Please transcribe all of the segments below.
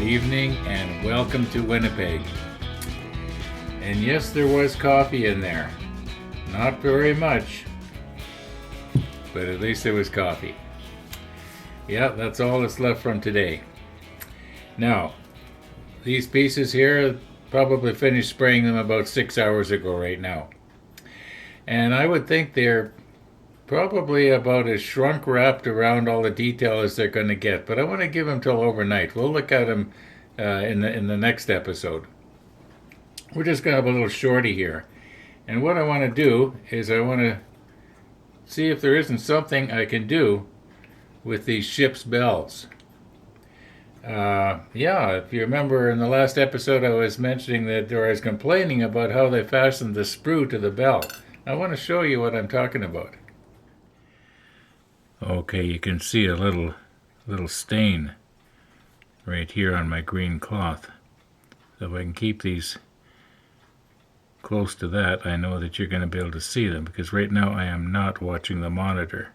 evening and welcome to Winnipeg. And yes, there was coffee in there. Not very much, but at least there was coffee. Yeah, that's all that's left from today. Now, these pieces here, probably finished spraying them about 6 hours ago right now. And I would think they're probably about as shrunk wrapped around all the detail as they're going to get, but I want to give them till overnight. We'll look at them in the next episode. We're just going to have a little shorty here, and what I want to do is I want to see if there isn't something I can do with these ship's bells. If you remember in the last episode I was mentioning that, or I was complaining about how they fastened the sprue to the bell. I want to show you what I'm talking about. Okay, you can see a little stain right here on my green cloth. So if I can keep these close to that, I know that you're going to be able to see them, because right now I am not watching the monitor.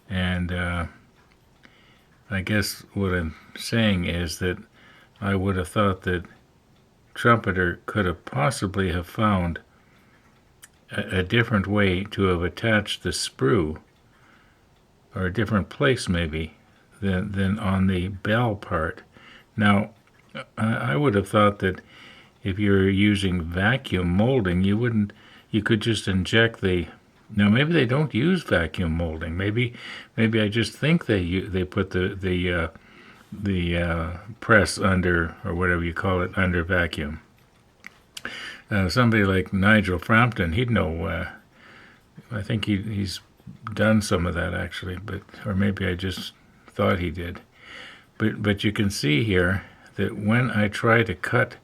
And I guess what I'm saying is that I would have thought that Trumpeter could have possibly have found a different way to have attached the sprue, or a different place maybe, than on the bell part. Now, I would have thought that if you're using vacuum molding, you could just inject the. Now maybe they don't use vacuum molding. Maybe I just think they put the press under, or whatever you call it, under vacuum. Somebody like Nigel Frampton, he'd know. I think he's done some of that actually, or maybe I just thought he did. But you can see here that when I try to cut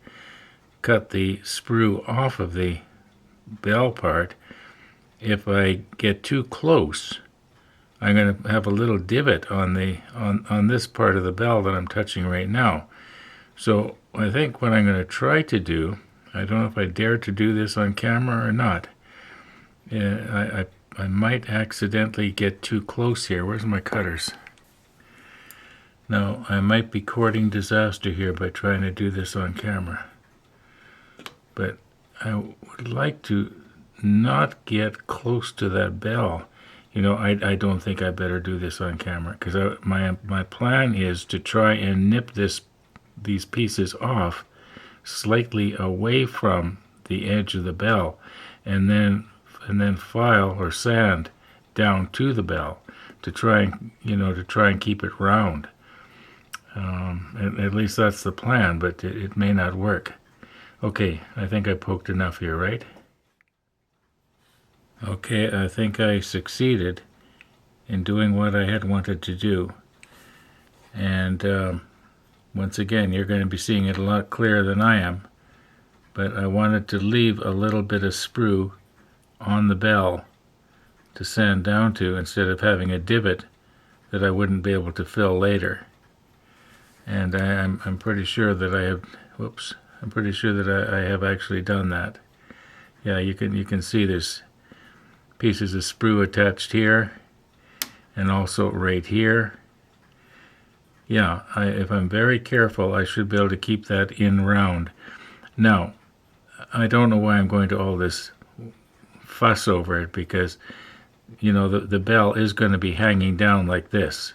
the sprue off of the bell part, if I get too close, I'm going to have a little divot on this part of the bell that I'm touching right now. So I think what I'm going to try to do, I don't know if I dare to do this on camera or not. I might accidentally get too close here. Where's my cutters? Now, I might be courting disaster here by trying to do this on camera. But I would like to not get close to that bell. I don't think I better do this on camera, because my plan is to try and nip these pieces off slightly away from the edge of the bell, and then file or sand down to the bell to try and keep it round. At least that's the plan, but it may not work. Okay, I think I poked enough here, right? Okay, I think I succeeded in doing what I had wanted to do. And once again, you're going to be seeing it a lot clearer than I am. But I wanted to leave a little bit of sprue on the bell to sand down to, instead of having a divot that I wouldn't be able to fill later. And I'm pretty sure that I have. I'm pretty sure that I have actually done that. Yeah, you can see there's pieces of sprue attached here, and also right here. Yeah, if I'm very careful, I should be able to keep that in round. Now, I don't know why I'm going to all this fuss over it, because the bell is going to be hanging down like this,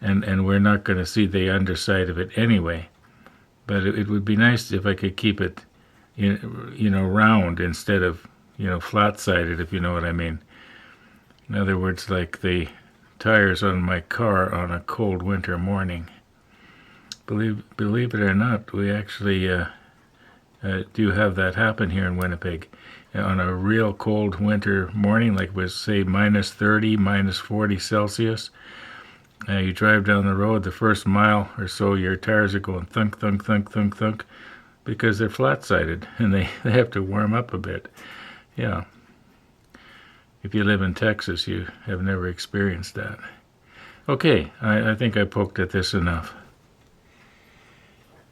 and we're not going to see the underside of it anyway. But it would be nice if I could keep it round instead of flat-sided, if you know what I mean. In other words, like the tires on my car on a cold winter morning. Believe it or not, we actually do have that happen here in Winnipeg. On a real cold winter morning, like was say minus 30, minus 40 Celsius, you drive down the road, the first mile or so, your tires are going thunk, thunk, thunk, thunk, thunk, because they're flat-sided, and they have to warm up a bit. Yeah. If you live in Texas, you have never experienced that. Okay, I think I poked at this enough.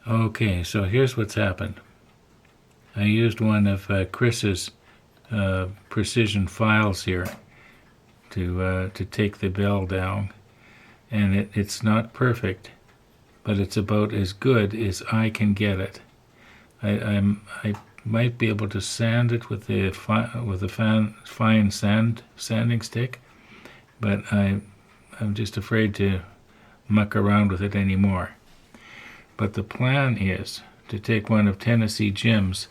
Okay, so here's what's happened. I used one of Chris's precision files here to take the bell down, and it's not perfect, but it's about as good as I can get it. I might be able to sand it with a fine sanding stick, but I'm just afraid to muck around with it anymore. But the plan is to take one of Tennessee Jim's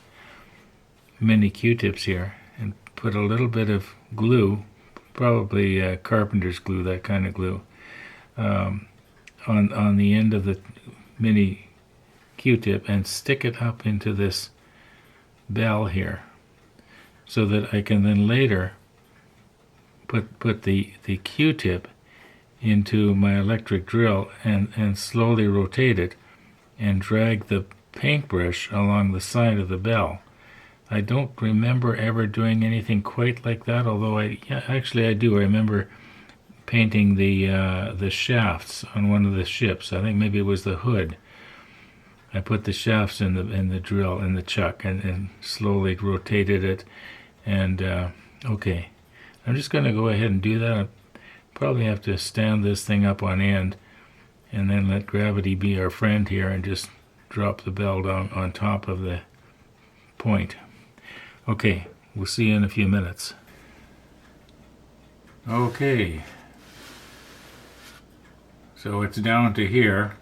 mini Q-tips here and put a little bit of glue, probably carpenter's glue, that kind of glue, on the end of the mini Q-tip and stick it up into this bell here, so that I can then later put the Q-tip into my electric drill and slowly rotate it and drag the paintbrush along the side of the bell. I don't remember ever doing anything quite like that, although actually I do. I remember painting the shafts on one of the ships. I think maybe it was the Hood. I put the shafts in the drill, in the chuck, and slowly rotated it. And okay, I'm just going to go ahead and do that. I probably have to stand this thing up on end and then let gravity be our friend here and just drop the bell down on top of the point. Okay, we'll see you in a few minutes. Okay, so it's down to here.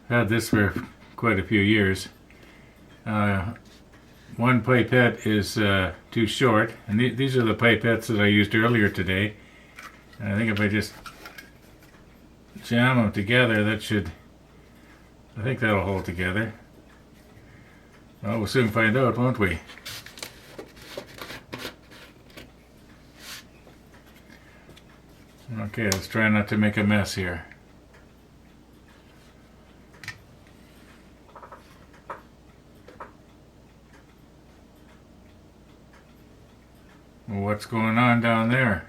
I've had this for quite a few years. One pipette is too short, and these are the pipettes that I used earlier today. And I think if I just jam them together, I think that'll hold together. Well, we'll soon find out, won't we? Okay, let's try not to make a mess here. Well, what's going on down there?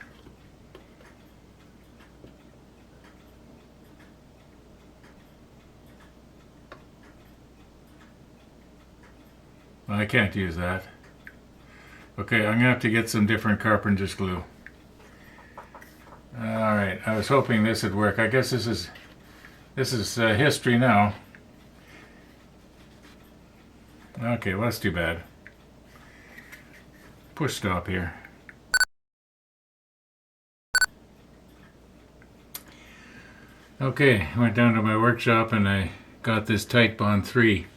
I can't use that. Okay, I'm gonna have to get some different carpenter's glue. Alright, I was hoping this would work. I guess this is history now. Okay, well, that's too bad. Push stop here. Okay, I went down to my workshop and I got this Titebond 3.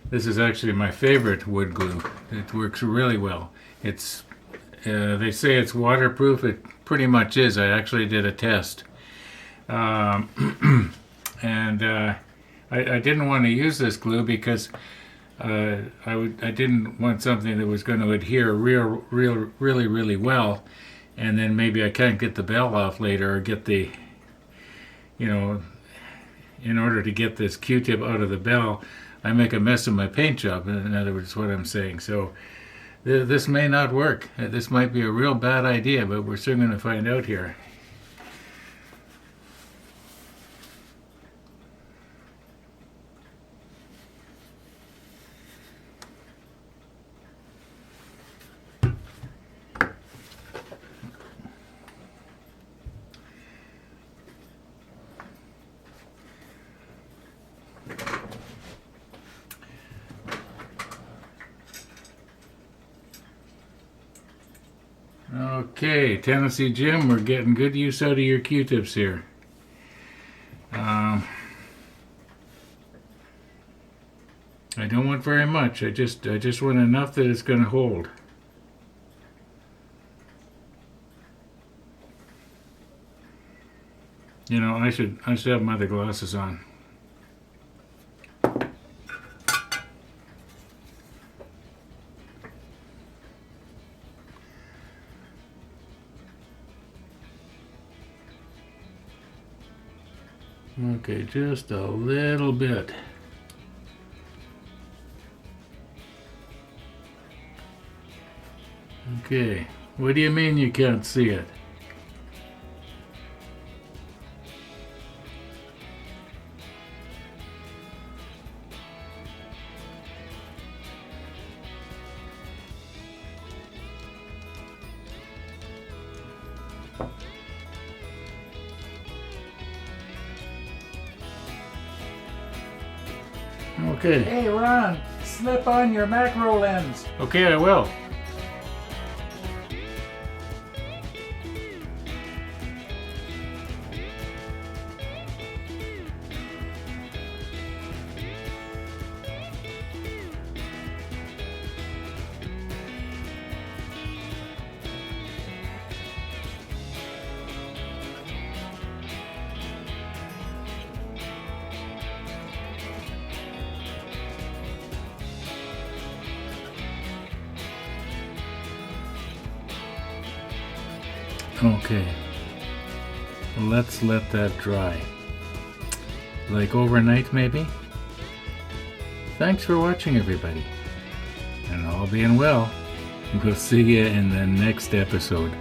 This is actually my favorite wood glue. It works really well. It's they say it's waterproof. It pretty much is. I actually did a test. And I didn't want to use this glue because I didn't want something that was going to adhere really well, and then maybe I can't get the bell off later, or get the, in order to get this Q-tip out of the bell, I make a mess of my paint job, in other words, what I'm saying. So this may not work. This might be a real bad idea, but we're soon going to find out here. Okay, Tennessee Jim, we're getting good use out of your Q-tips here. I don't want very much. I just want enough that it's going to hold. I should have my other glasses on. Okay, just a little bit. Okay, what do you mean you can't see it? Okay. Hey, Ron, slip on your macro lens. Okay, I will. Okay, let's let that dry. Like overnight, maybe? Thanks for watching, everybody. And all being well, we'll see you in the next episode.